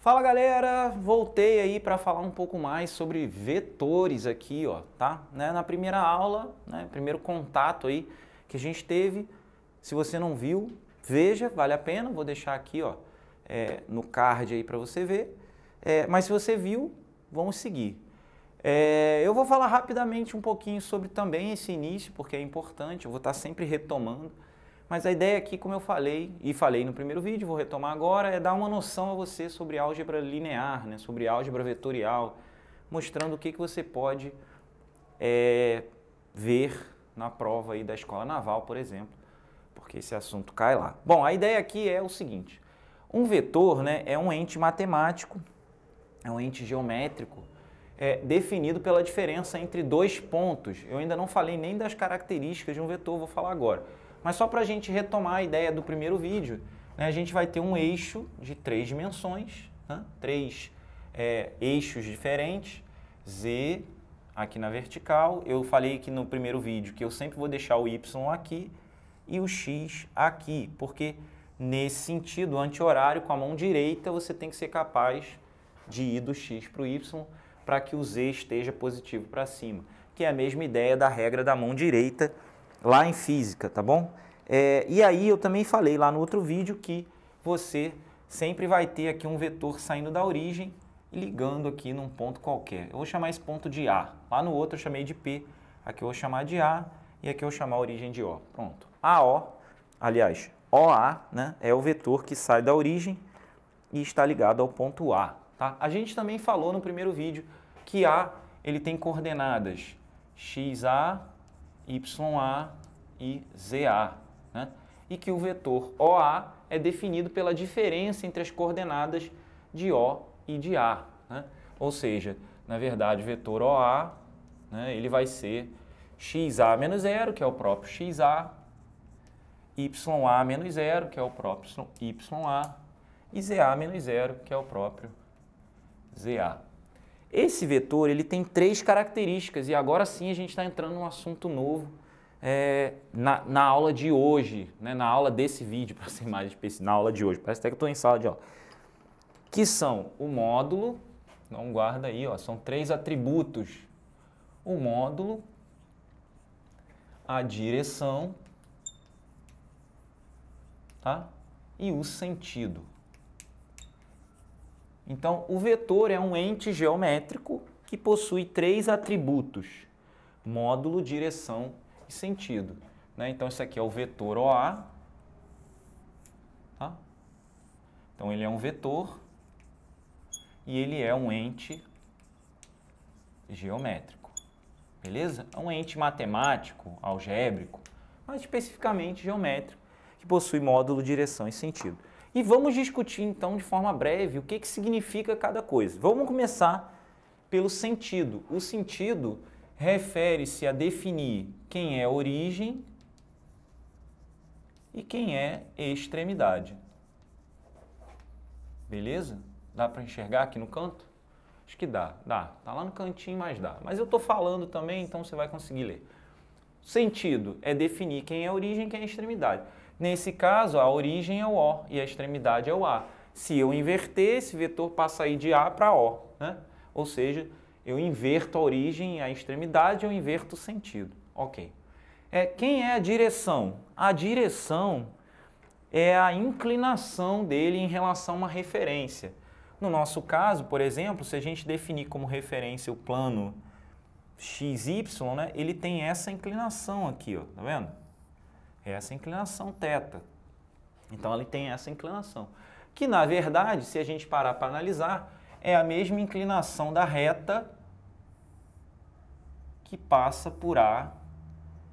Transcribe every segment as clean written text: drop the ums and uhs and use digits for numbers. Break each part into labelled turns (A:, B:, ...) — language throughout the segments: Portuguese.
A: Fala galera, voltei aí para falar um pouco mais sobre vetores aqui, ó, tá? Na primeira aula, primeiro contato aí que a gente teve, se você não viu, veja, vale a pena, vou deixar aqui, ó, no card aí para você ver, mas se você viu, vamos seguir. Eu vou falar rapidamente um pouquinho sobre também esse início, porque é importante, eu vou estar sempre retomando. Mas a ideia aqui, como eu falei, e falei no primeiro vídeo, vou retomar agora, é dar uma noção a você sobre álgebra linear, sobre álgebra vetorial, mostrando o que você pode ver na prova aí da Escola Naval, por exemplo, porque esse assunto cai lá. Bom, a ideia aqui é o seguinte, um vetor é um ente matemático, é um ente geométrico, definido pela diferença entre dois pontos. Eu ainda não falei nem das características de um vetor, vou falar agora. Mas só para a gente retomar a ideia do primeiro vídeo, a gente vai ter um eixo de 3 dimensões, três eixos diferentes, z aqui na vertical. Eu falei aqui no primeiro vídeo que eu sempre vou deixar o y aqui e o x aqui, porque nesse sentido anti-horário, com a mão direita, você tem que ser capaz de ir do x para o y para que o z esteja positivo para cima, que é a mesma ideia da regra da mão direita lá em física, tá bom? E aí eu também falei lá no outro vídeo que você sempre vai ter aqui um vetor saindo da origem e ligando aqui num ponto qualquer. Eu vou chamar esse ponto de A. Lá no outro eu chamei de P, aqui eu vou chamar de A e aqui eu vou chamar a origem de O. Pronto. AO, aliás, OA, é o vetor que sai da origem e está ligado ao ponto A. Tá? A gente também falou no primeiro vídeo que A ele tem coordenadas XA, YA e ZA, e que o vetor OA é definido pela diferença entre as coordenadas de O e de A. Ou seja, na verdade, o vetor OA ele vai ser XA menos 0, que é o próprio XA, YA menos 0, que é o próprio YA, e ZA menos 0, que é o próprio ZA. Esse vetor ele tem 3 características e agora sim a gente está entrando num assunto novo na aula de hoje, na aula desse vídeo, para ser mais específico, na aula de hoje, parece até que eu estou em sala de aula, que são o módulo, não guarda aí, ó, são 3 atributos, o módulo, a direção, tá? E o sentido. Então, o vetor é um ente geométrico que possui 3 atributos, módulo, direção e sentido. Então, esse aqui é o vetor OA. Tá? Então, ele é um vetor e ele é um ente geométrico. Beleza? É um ente matemático, algébrico, mas especificamente geométrico, que possui módulo, direção e sentido. E vamos discutir, então, de forma breve, o que significa cada coisa. Vamos começar pelo sentido. O sentido refere-se a definir quem é origem e quem é extremidade. Beleza? Dá para enxergar aqui no canto? Acho que dá. Tá lá no cantinho, mas dá. Mas eu estou falando também, então você vai conseguir ler. Sentido é definir quem é origem e quem é extremidade. Nesse caso, a origem é o O e a extremidade é o A. Se eu inverter, esse vetor passa aí de A para O. Ou seja, eu inverto a origem e a extremidade, eu inverto o sentido. Ok. Quem é a direção? A direção é a inclinação dele em relação a uma referência. No nosso caso, por exemplo, se a gente definir como referência o plano XY, ele tem essa inclinação aqui, ó, tá vendo? Essa inclinação θ. Então, ele tem essa inclinação. Que, na verdade, se a gente parar para analisar, é a mesma inclinação da reta que passa por A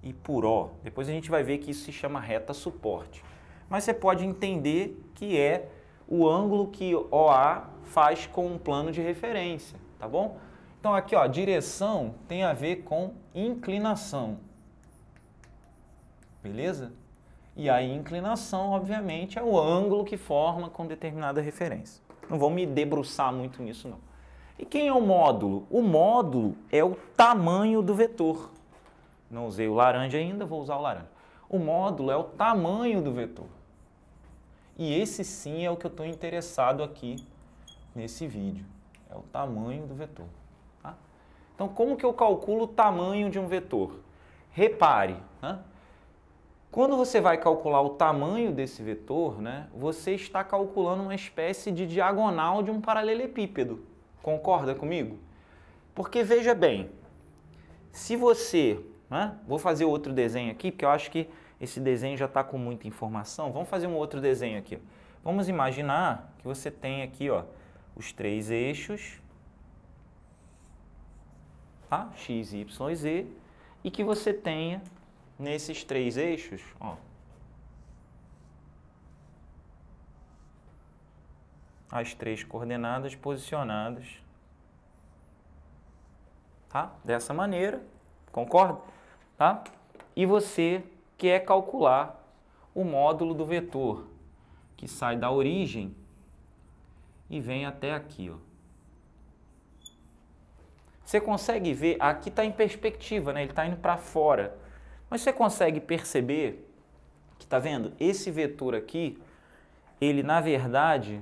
A: e por O. Depois a gente vai ver que isso se chama reta suporte. Mas você pode entender que é o ângulo que OA faz com um plano de referência, tá bom? Então, aqui, ó, direção tem a ver com inclinação. Beleza? E a inclinação, obviamente, é o ângulo que forma com determinada referência. Não vou me debruçar muito nisso, não. E quem é o módulo? O módulo é o tamanho do vetor. Não usei o laranja ainda, vou usar o laranja. O módulo é o tamanho do vetor. E esse sim é o que eu estou interessado aqui nesse vídeo. É o tamanho do vetor. Tá? Então, como que eu calculo o tamanho de um vetor? Repare, né? Quando você vai calcular o tamanho desse vetor, né, você está calculando uma espécie de diagonal de um paralelepípedo. Concorda comigo? Porque veja bem, se você... né, vou fazer outro desenho aqui, porque eu acho que esse desenho já está com muita informação. Vamos fazer um outro desenho aqui. Vamos imaginar que você tem aqui, ó, os três eixos, tá? X, Y e Z, e que você tenha nesses três eixos, ó, as três coordenadas posicionadas, tá? Dessa maneira, concorda? Tá? E você quer calcular o módulo do vetor, que sai da origem e vem até aqui, ó. Você consegue ver, aqui está em perspectiva, né? Ele está indo para fora. Mas você consegue perceber que, tá vendo? Esse vetor aqui, ele na verdade,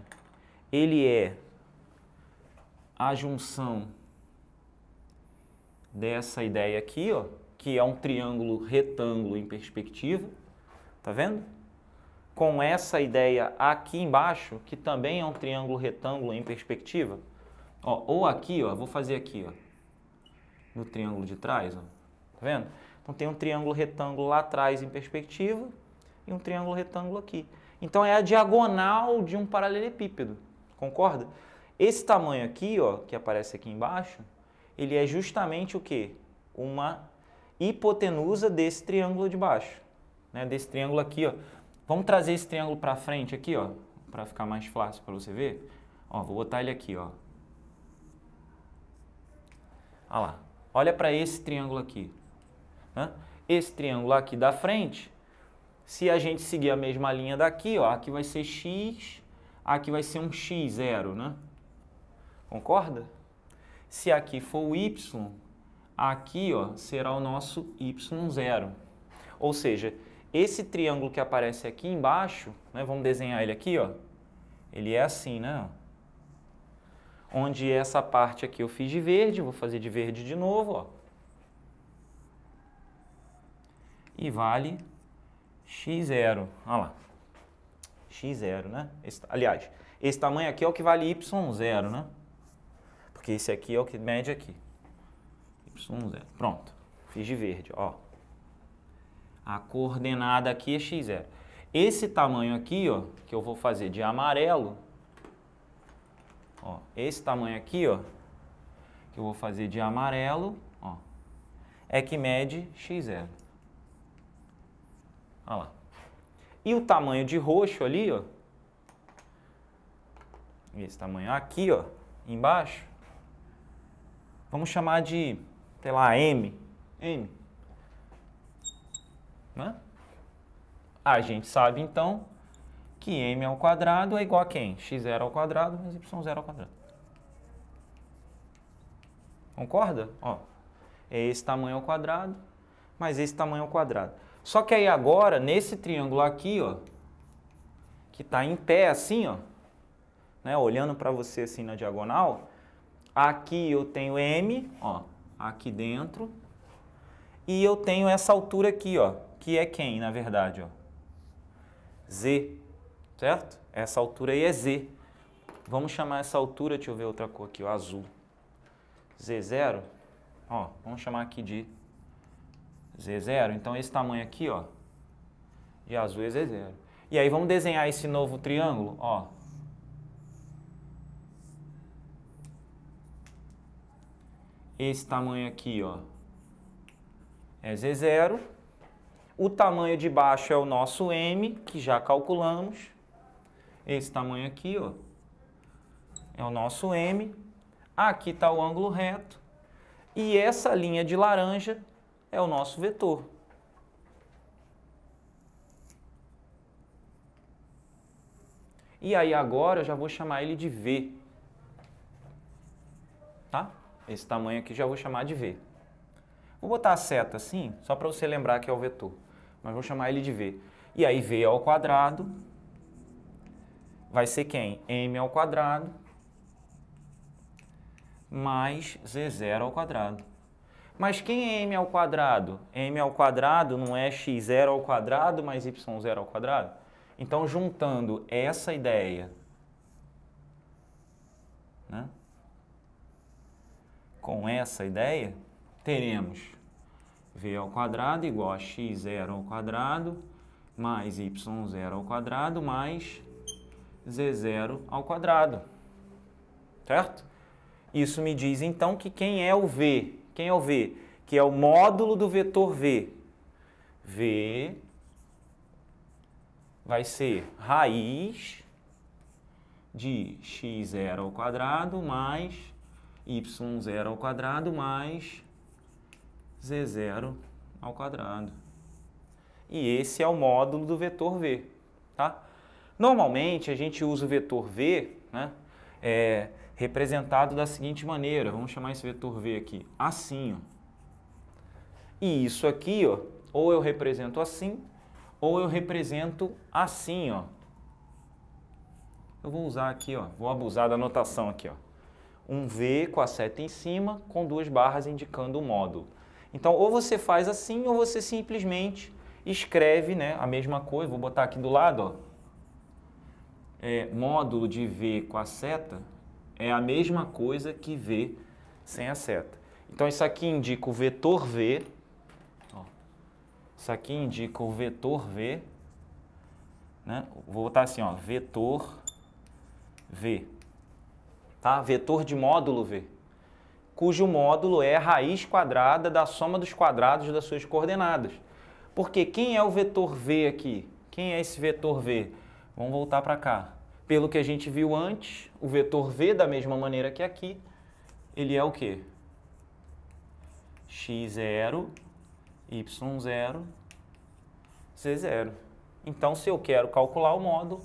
A: ele é a junção dessa ideia aqui, ó, que é um triângulo retângulo em perspectiva, tá vendo? Com essa ideia aqui embaixo, que também é um triângulo retângulo em perspectiva. Ó, ou aqui, ó, vou fazer aqui, ó, no triângulo de trás, ó, tá vendo? Então tem um triângulo retângulo lá atrás em perspectiva e um triângulo retângulo aqui. Então é a diagonal de um paralelepípedo, concorda? Esse tamanho aqui, ó, que aparece aqui embaixo, ele é justamente o quê? Uma hipotenusa desse triângulo de baixo, né? Desse triângulo aqui, ó. Vamos trazer esse triângulo para frente aqui, ó, para ficar mais fácil para você ver. Ó, vou botar ele aqui, ó. Olha lá. Olha para esse triângulo aqui. Né? Esse triângulo aqui da frente, se a gente seguir a mesma linha daqui, ó, aqui vai ser x, aqui vai ser um x0, né? Concorda? Se aqui for o y, aqui, ó, será o nosso y0. Ou seja, esse triângulo que aparece aqui embaixo, né, vamos desenhar ele aqui, ó, ele é assim, né? Onde essa parte aqui eu fiz de verde, vou fazer de verde de novo, ó. E vale x0, olha lá, x0, né? Aliás, esse tamanho aqui é o que vale y0, né? Porque esse aqui é o que mede aqui, y0. Pronto, fiz de verde, ó. A coordenada aqui é x0. Esse tamanho aqui, ó, que eu vou fazer de amarelo, ó, esse tamanho aqui, ó, que eu vou fazer de amarelo, ó, é que mede x0. Olha lá. E o tamanho de roxo ali, ó, esse tamanho aqui, ó, embaixo, vamos chamar de, sei lá, m. Né? A gente sabe, então, que m ao quadrado é igual a quem? x0 ao quadrado mais y0 ao quadrado. Concorda? Ó, é esse tamanho ao quadrado, mais esse tamanho ao quadrado. Só que aí agora, nesse triângulo aqui, ó, que está em pé assim, ó, né, olhando para você assim na diagonal, aqui eu tenho m, ó, aqui dentro, e eu tenho essa altura aqui, ó, que é quem, na verdade, ó? Z, certo? Essa altura aí é Z. Vamos chamar essa altura, deixa eu ver outra cor aqui, o azul. Z0, ó, vamos chamar aqui de Z0. Então, esse tamanho aqui, ó, de azul é Z0. E aí, vamos desenhar esse novo triângulo, ó. Esse tamanho aqui, ó, é Z0. O tamanho de baixo é o nosso M, que já calculamos. Esse tamanho aqui, ó, é o nosso M. Aqui está o ângulo reto. E essa linha de laranja é o nosso vetor. E aí agora eu já vou chamar ele de V. Tá? Esse tamanho aqui já vou chamar de V. Vou botar a seta assim, só para você lembrar que é o vetor. Mas vou chamar ele de V. E aí V ao quadrado vai ser quem? M ao quadrado mais z0 ao quadrado. Mas quem é m ao quadrado? M ao quadrado não é x0 ao quadrado mais y0 ao quadrado? Então, juntando essa ideia, né, com essa ideia, teremos v ao quadrado igual a x0 ao quadrado mais y0 ao quadrado mais z0 ao quadrado. Certo? Isso me diz, então, que quem é o v? Quem é o v? Que é o módulo do vetor v. V vai ser raiz de x0 ao quadrado mais y0 ao quadrado mais z0 ao quadrado. E esse é o módulo do vetor v, tá? Normalmente, a gente usa o vetor v, né, representado da seguinte maneira. Vamos chamar esse vetor v aqui, assim, ó. E isso aqui, ó, ou eu represento assim, ou eu represento assim, ó. Eu vou usar aqui, ó, vou abusar da notação aqui, ó. Um V com a seta em cima, com duas barras indicando o módulo. Então, ou você faz assim, ou você simplesmente escreve, né, a mesma coisa. Vou botar aqui do lado, ó. Módulo de V com a seta é a mesma coisa que V sem a seta. Então, isso aqui indica o vetor V. Ó. Isso aqui indica o vetor V. Né? Vou botar assim, ó, vetor V. Tá? Vetor de módulo V, cujo módulo é a raiz quadrada da soma dos quadrados das suas coordenadas. Porque quem é o vetor V aqui? Quem é esse vetor V? Vamos voltar para cá. Pelo que a gente viu antes, o vetor V, da mesma maneira que aqui, ele é o quê? x0, y0, z0. Então, se eu quero calcular o módulo,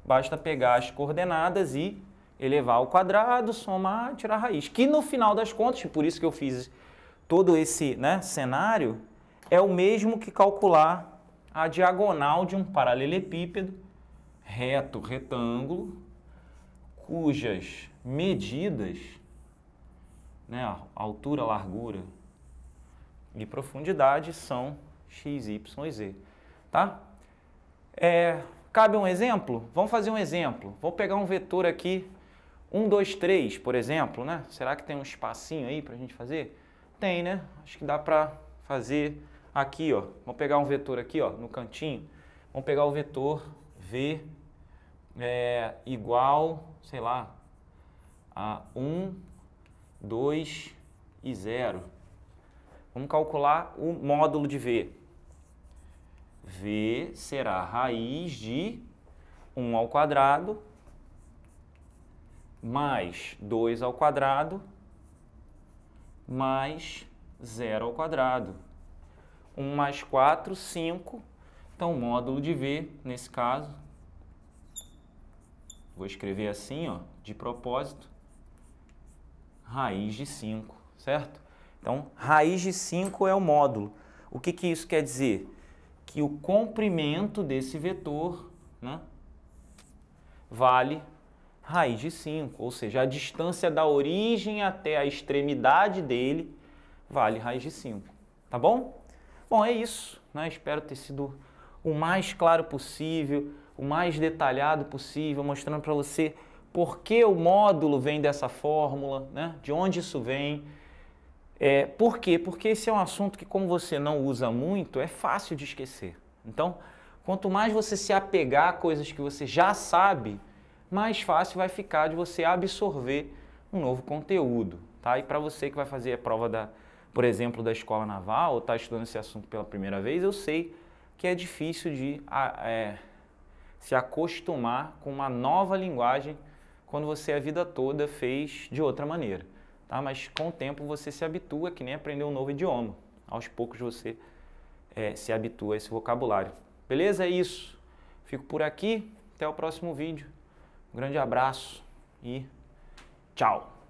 A: basta pegar as coordenadas e elevar ao quadrado, somar, tirar a raiz. Que no final das contas, por isso que eu fiz todo esse, né, cenário, é o mesmo que calcular a diagonal de um paralelepípedo reto, retângulo, cujas medidas, né, altura, largura e profundidade são x, y e z. Tá? Cabe um exemplo? Vamos fazer um exemplo. Vou pegar um vetor aqui, 1, 2, 3, por exemplo, né? Será que tem um espacinho aí para a gente fazer? Tem, né? Acho que dá para fazer aqui, ó. Vamos pegar um vetor aqui, ó, no cantinho. Vamos pegar o vetor V igual, sei lá, a 1, 2 e 0. Vamos calcular o módulo de V. V será raiz de 1 ao quadrado mais 2 ao quadrado mais 0 ao quadrado. 1 mais 4, 5. Então, o módulo de V, nesse caso, vou escrever assim, ó, de propósito, raiz de 5, certo? Então, raiz de 5 é o módulo. O que que isso quer dizer? Que o comprimento desse vetor, né, vale raiz de 5, ou seja, a distância da origem até a extremidade dele vale raiz de 5, tá bom? Bom, é isso, né? Espero ter sido o mais claro possível, o mais detalhado possível, mostrando para você por que o módulo vem dessa fórmula, né? De onde isso vem. Por quê? Porque esse é um assunto que, como você não usa muito, é fácil de esquecer. Então, quanto mais você se apegar a coisas que você já sabe, mais fácil vai ficar de você absorver um novo conteúdo, tá? E para você que vai fazer a prova, por exemplo, da Escola Naval, ou está estudando esse assunto pela primeira vez, eu sei que é difícil de se acostumar com uma nova linguagem quando você a vida toda fez de outra maneira. Tá? Mas com o tempo você se habitua, que nem aprender um novo idioma. Aos poucos você se habitua a esse vocabulário. Beleza? É isso. Fico por aqui. Até o próximo vídeo. Um grande abraço e tchau!